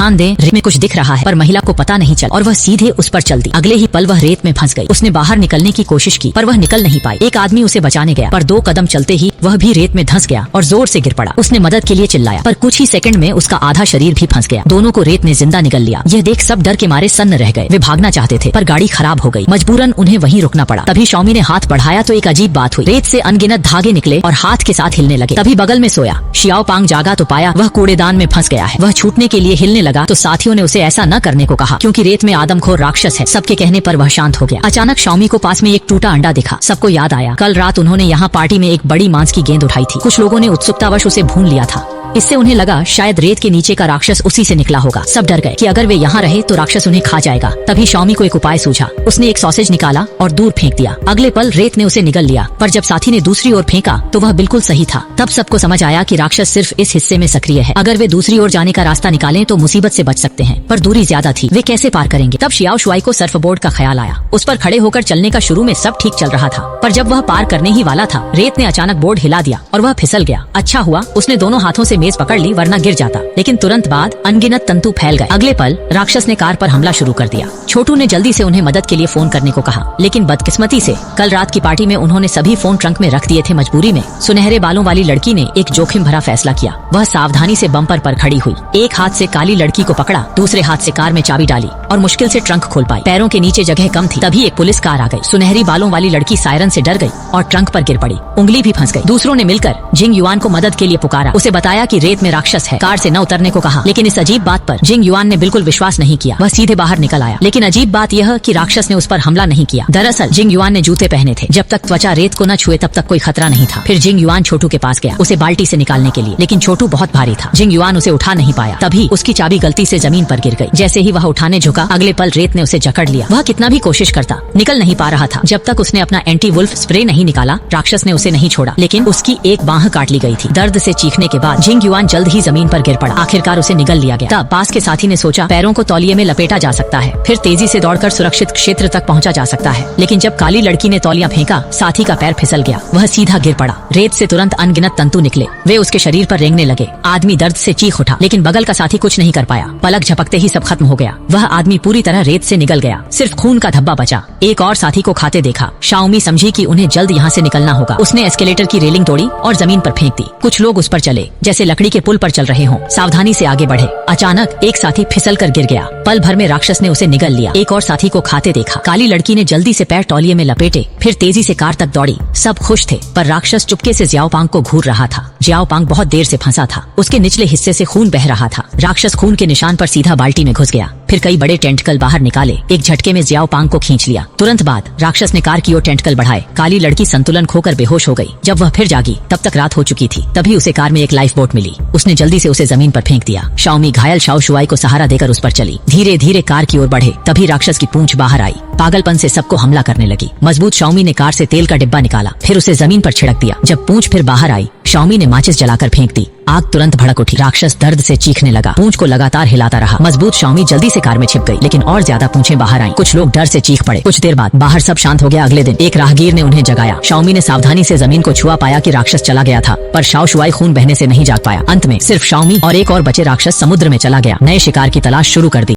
ध्यान दें, रेत में कुछ दिख रहा है, पर महिला को पता नहीं चला और वह सीधे उस पर चल दी। अगले ही पल वह रेत में फंस गई। उसने बाहर निकलने की कोशिश की पर वह निकल नहीं पाई। एक आदमी उसे बचाने गया पर 2 कदम चलते ही वह भी रेत में धंस गया और जोर से गिर पड़ा। उसने मदद के लिए चिल्लाया पर कुछ ही सेकंड में उसका आधा शरीर भी फंस गया। दोनों को रेत में जिंदा निगल लिया। यह देख सब डर के मारे सन्न रह गए। वे भागना चाहते थे पर गाड़ी खराब हो गई। मजबूरन उन्हें वहीं रुकना पड़ा। तभी शॉमी ने हाथ बढ़ाया तो एक अजीब बात हुई। रेत से अनगिनत धागे निकले और हाथ के साथ हिलने लगे। तभी बगल में सोया शियाओ पांग जागा तो पाया वह कूड़ेदान में फंस गया है। वह छूटने के लिए हिलने लगा तो साथियों ने उसे ऐसा न करने को कहा क्योंकि रेत में आदमखोर राक्षस है। सबके कहने पर वह शांत हो गया। अचानक शॉमी को पास में एक टूटा अंडा दिखा। सबको याद आया कल रात उन्होंने यहाँ पार्टी में एक बड़ी मांस की गेंद उठाई थी। कुछ लोगों ने उत्सुकतावश उसे भून लिया था। इससे उन्हें लगा शायद रेत के नीचे का राक्षस उसी से निकला होगा। सब डर गए कि अगर वे यहाँ रहे तो राक्षस उन्हें खा जाएगा। तभी शॉमी को एक उपाय सूझा। उसने एक सॉसेज निकाला और दूर फेंक दिया। अगले पल रेत ने उसे निगल लिया पर जब साथी ने दूसरी ओर फेंका तो वह बिल्कुल सही था। तब सबको समझ आया कि राक्षस सिर्फ इस हिस्से में सक्रिय है। अगर वे दूसरी ओर जाने का रास्ता निकालें तो मुसीबत से बच सकते हैं, पर दूरी ज्यादा थी। वे कैसे पार करेंगे? तब शियाओ शुआई को सर्फ बोर्ड का ख्याल आया। उस पर खड़े होकर चलने का शुरू में सब ठीक चल रहा था, पर जब वह पार करने ही वाला था रेत ने अचानक बोर्ड हिला दिया और वह फिसल गया। अच्छा हुआ उसने दोनों हाथों से मेज पकड़ ली वरना गिर जाता। लेकिन तुरंत बाद अनगिनत तंतु फैल गए। अगले पल राक्षस ने कार पर हमला शुरू कर दिया। छोटू ने जल्दी से उन्हें मदद के लिए फोन करने को कहा, लेकिन बदकिस्मती से कल रात की पार्टी में उन्होंने सभी फोन ट्रंक में रख दिए थे। मजबूरी में सुनहरे बालों वाली लड़की ने एक जोखिम भरा फैसला किया। वह सावधानी से बम्पर पर खड़ी हुई, एक हाथ से काली लड़की को पकड़ा, दूसरे हाथ से कार में चाबी डाली और मुश्किल से ट्रंक खोल पाई। पैरों के नीचे जगह कम थी। तभी एक पुलिस कार आ गई। सुनहरी बालों वाली लड़की सायरन से डर गई और ट्रंक पर गिर पड़ी। उंगली भी फंस गई। दूसरों ने मिलकर जिंग युआन को मदद के लिए पुकारा। उसे बताया कि रेत में राक्षस है। कार से न उतरने को कहा, लेकिन इस अजीब बात पर जिंग युआन ने बिल्कुल विश्वास नहीं किया। वह सीधे बाहर निकल आया। लेकिन अजीब बात यह कि राक्षस ने उस पर हमला नहीं किया। दरअसल जिंग युआन ने जूते पहने थे। जब तक त्वचा रेत को न छुए तब तक कोई खतरा नहीं था। फिर जिंग युआन छोटू के पास गया उसे बाल्टी से निकालने के लिए, लेकिन छोटू बहुत भारी था। जिंग युआन उसे उठा नहीं पाया। तभी उसकी चाबी गलती से जमीन पर गिर गई। जैसे ही वह उठाने झुका अगले पल रेत ने उसे जकड़ लिया। वह कितना भी कोशिश करता निकल नहीं पा रहा था। जब तक उसने अपना एंटी वुल्फ स्प्रे नहीं निकाला राक्षस ने उसे नहीं छोड़ा, लेकिन उसकी एक बाह काट ली गई थी। दर्द से चीखने के बाद जिंग युआन जल्द ही जमीन पर गिर पड़ा। आखिरकार उसे निगल लिया गया। तब पास के साथी ने सोचा पैरों को तौलिए में लपेटा जा सकता है, फिर तेजी से दौड़कर सुरक्षित क्षेत्र तक पहुंचा जा सकता है। लेकिन जब काली लड़की ने तौलिया फेंका साथी का पैर फिसल गया। वह सीधा गिर पड़ा। रेत से तुरंत अनगिनत तंतु निकले। वे उसके शरीर पर रेंगने लगे। आदमी दर्द से चीख उठा, लेकिन बगल का साथी कुछ नहीं कर पाया। पलक झपकते ही सब खत्म हो गया। वह आदमी पूरी तरह रेत से निकल गया। सिर्फ खून का धब्बा बचा। एक और साथी को खाते देखा। शाओमी समझी कि उन्हें जल्द यहाँ से निकलना होगा। उसने एस्केलेटर की रेलिंग तोड़ी और जमीन पर फेंक दी। कुछ लोग उस पर चले जैसे लकड़ी के पुल पर चल रहे हों। सावधानी से आगे बढ़े। अचानक एक साथी फिसल कर गिर गया। पल भर में राक्षस ने उसे निगल लिया। एक और साथी को खाते देखा। काली लड़की ने जल्दी से पैर तौलिए में लपेटे, फिर तेजी से कार तक दौड़ी। सब खुश थे, पर राक्षस चुपके से जियाओ पांग को घूर रहा था। जियाओ पांग बहुत देर से फंसा था। उसके निचले हिस्से से खून बह रहा था। राक्षस खून के निशान पर सीधा बाल्टी में घुस गया। फिर कई बड़े टेंटकल बाहर निकाले। एक झटके में जियाओ पांग को खींच लिया। तुरंत बाद राक्षस ने कार की ओर टेंटकल बढ़ाए। काली लड़की संतुलन खोकर बेहोश हो गई। जब वह फिर जागी तब तक रात हो चुकी थी। तभी उसे कार में एक लाइफ बोट मिली। उसने जल्दी से उसे जमीन पर फेंक दिया। शाओमी घायल शाओ शुआई को सहारा देकर उस पर चली। धीरे धीरे कार की ओर बढ़े। तभी राक्षस की पूंछ बाहर आई। पागलपन से सबको हमला करने लगी। मजबूत शाओमी ने कार से तेल का डिब्बा निकाला, फिर उसे जमीन पर छिड़क दिया। जब पूंछ फिर बाहर आई शाओमी ने माचिस जलाकर फेंक दी। आग तुरंत भड़क उठी। राक्षस दर्द से चीखने लगा। पूंछ को लगातार हिलाता रहा। मजबूत शाओमी जल्दी से कार में छिप गई, लेकिन और ज्यादा पूंछें बाहर आईं। कुछ लोग डर से चीख पड़े। कुछ देर बाद बाहर सब शांत हो गया। अगले दिन एक राहगीर ने उन्हें जगाया। शाओमी ने सावधानी से जमीन को छुआ, पाया कि राक्षस चला गया था, पर शाओ शुआई खून बहने से नहीं जाग पाया। अंत में सिर्फ शाओमी और एक और बचे राक्षस समुद्र में चला गया। नए शिकार की तलाश शुरू कर दी।